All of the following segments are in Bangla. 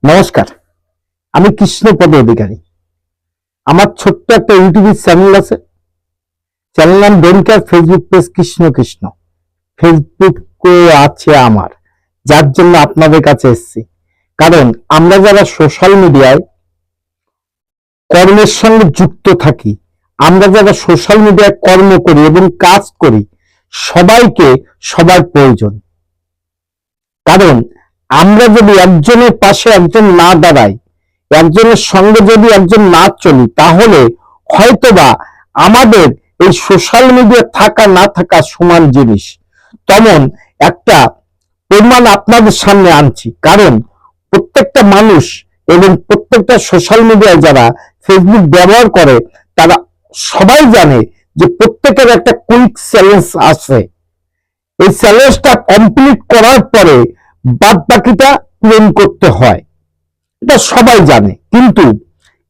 নমস্কার, আমি কৃষ্ণপদ অধিকারী। আমার ছোট্ট একটা ইউটিউব চ্যানেল আছে। চ্যানেল নাম don't care, Facebook page Krishna Krishna, ফেসবুকও আছে আমার, যার জন্য আপনাদের কাছে এসেছি। কারণ আমরা যারা সোশ্যাল মিডিয়ায় কর্মের সঙ্গে যুক্ত থাকি, আমরা যারা সোশ্যাল মিডিয়ায় কর্ম করি এবং কাজ করি, সবাইকে সবার প্রয়োজন। কারণ আমরা যদি একজনের পাশে একজন না দাঁড়াই, একজনের সঙ্গে যদি একজন না চলি, তাহলে হয়তোবা আমাদের এই সোশ্যাল মিডিয়া থাকা না থাকা সমান জিনিস। তেমন একটা প্রমাণ আপনাদের সামনে আনছি। কারণ প্রত্যেকটা মানুষ এবং প্রত্যেকটা সোশ্যাল মিডিয়ায় যারা ফেসবুক ব্যবহার করে, তারা সবাই জানে যে প্রত্যেকের একটা কুইক চ্যালেঞ্জ আছে। এই চ্যালেঞ্জটা কমপ্লিট করার পরে বাদ বাকিটা পূরণ করতে হয়, এটা সবাই জানে। কিন্তু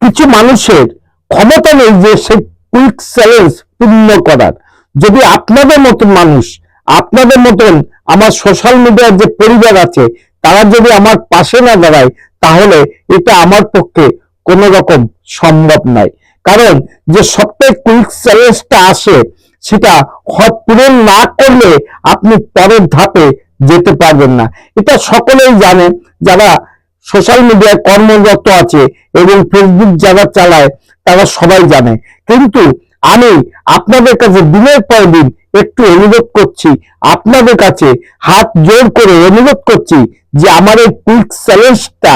কিছু মানুষের ক্ষমতা নেই যে সেই কুইক চ্যালেঞ্জ পূর্ণ করার। যদি আপনাদের মতন মানুষ, আপনাদের মতন আমার সোশ্যাল মিডিয়ার যে পরিবার আছে, তারা যদি আমার পাশে না দাঁড়ায়, তাহলে এটা আমার পক্ষে কোন রকম সম্ভব নয়। কারণ যে সবটাই কুইক চ্যালেঞ্জটা আসে, সেটা পূরণ না করলে আপনি পরের ধাপে যেতে পারবেন না। এটা সকলেই জানে, যারা সোশ্যাল মিডিয়ায় কর্মরত আছে এবং ফেসবুক যারা চালায়, তারা সবাই জানে। কিন্তু আমি আপনাদের কাছে দিনের পর দিন একটু অনুরোধ করছি, আপনাদের কাছে হাত জোর করে অনুরোধ করছি যে আমার এই কুইক চ্যালেঞ্জটা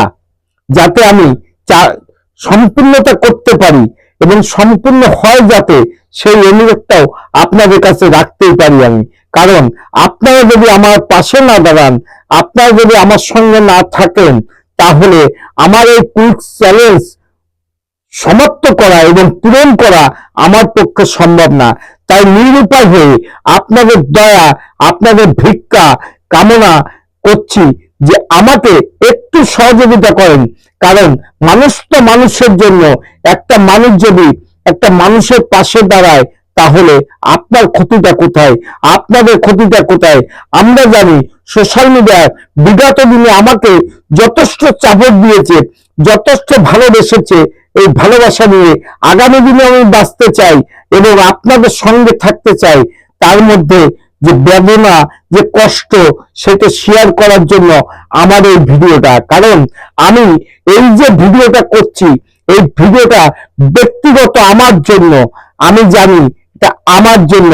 যাতে আমি সম্পূর্ণতা করতে পারি এবং সম্পূর্ণ হয়, যাতে সেই অনুরোধটাও আপনাদের কাছে রাখতেই পারি আমি। কারণ আপনারা যদি আমার পাশে না দাঁড়ান, আপনারা যদি আমার সঙ্গে না থাকেন, তাহলে আমার এই কুইক চ্যালেঞ্জ সমাপ্ত করা এবং পূরণ করা আমার পক্ষে সম্ভব না। তাই নিরুপায় হয়ে আপনাদের দয়া, আপনাদের ভিক্ষা কামনা করছি যে আমাকে একটু সহযোগিতা করেন। কারণ মানুষ তো মানুষের জন্য। একটা মানুষ যদি একটা মানুষের পাশে দাঁড়ায়, তাহলে আপনার ক্ষতিটা কোথায়, আপনাদের ক্ষতিটা কোথায়? আমরা জানি সোশ্যাল মিডিয়ায় বিগত দিনে আমাকে যথেষ্ট চাপক দিয়েছে, যথেষ্ট ভালোবেসেছে। এই ভালোবাসা নিয়ে আগামী দিনে আমি বাঁচতে চাই এবং আপনাদের সঙ্গে থাকতে চাই। তার মধ্যে যে বেদনা, যে কষ্ট, সেটা শেয়ার করার জন্য আমার এই ভিডিওটা। কারণ আমি এই যে ভিডিওটা করছি, এই ভিডিওটা ব্যক্তিগত আমার জন্য। আমি জানি এটা আমার জন্য,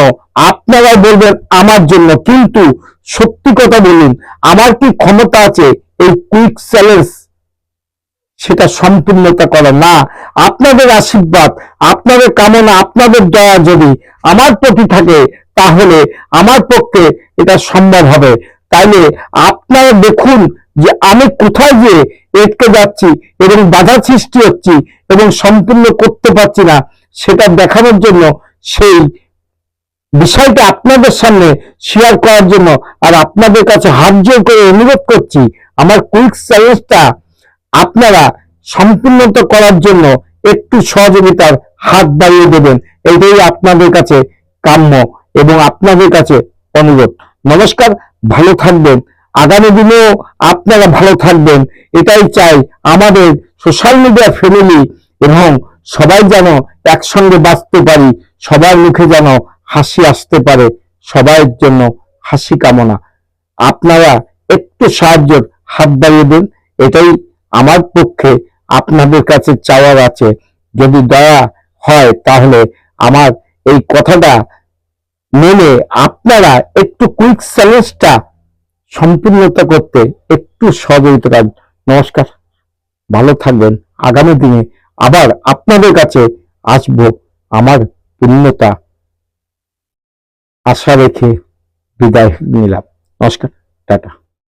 আপনারা বলবেন আমার জন্য, কিন্তু সত্যি কথা বলুন, আমার কি ক্ষমতা আছে এই কুইক চ্যালেঞ্জ সেটা সম্পূর্ণতা করা? না। আপনাদের আশীর্বাদ, আপনাদের কামনা, আপনাদের দয়া যদি আমার প্রতি থাকে, তাহলে আমার পক্ষে এটা সম্ভব হবে। তাইলে আপনারা দেখুন যে আমি কোথায় যে আটকে যাচ্ছি এবং বাধা সৃষ্টি হচ্ছি এবং সম্পূর্ণ করতে পারছি না, সেটা দেখানোর জন্য সেই বিষয়টা আপনাদের সামনে শেয়ার করার জন্য আর আপনাদের কাছে হাত জোর করে অনুরোধ করছি, আমার কুইক চ্যালেঞ্জটা আপনারা সম্পূর্ণতা করার জন্য একটু সহযোগিতার হাত বাড়িয়ে দেবেন। এটাই আপনাদের কাছে কাম্য এবং আপনাদের কাছে অনুরোধ। নমস্কার, ভালো থাকবেন। আগামী দিনেও আপনারা ভালো থাকবেন, এটাই চাই। আমাদের সোশ্যাল মিডিয়া ফ্যামিলি এবং সবাই যেন একসঙ্গে বাঁচতে পারি, সবার মুখে যেন হাসি আসতে পারে, সবার জন্য হাসি কামনা। আপনারা একটু সাহায্যের হাত বাড়িয়ে দিন, এটাই আমার পক্ষে আপনাদের কাছে চাওয়ার আছে। যদি দয়া হয়, তাহলে আমার এই কথাটা মেনে আপনারা একটু কুইক চ্যালেঞ্জটা সম্পূর্ণতা করতে একটু সহযোগিতা করেন। নমস্কার, ভালো থাকবেন। আগামী দিনে আবার আপনাদের কাছে আসবো। আমার পূর্ণতা আশা রেখে বিদায় নিলাম। নমস্কার, টাটা।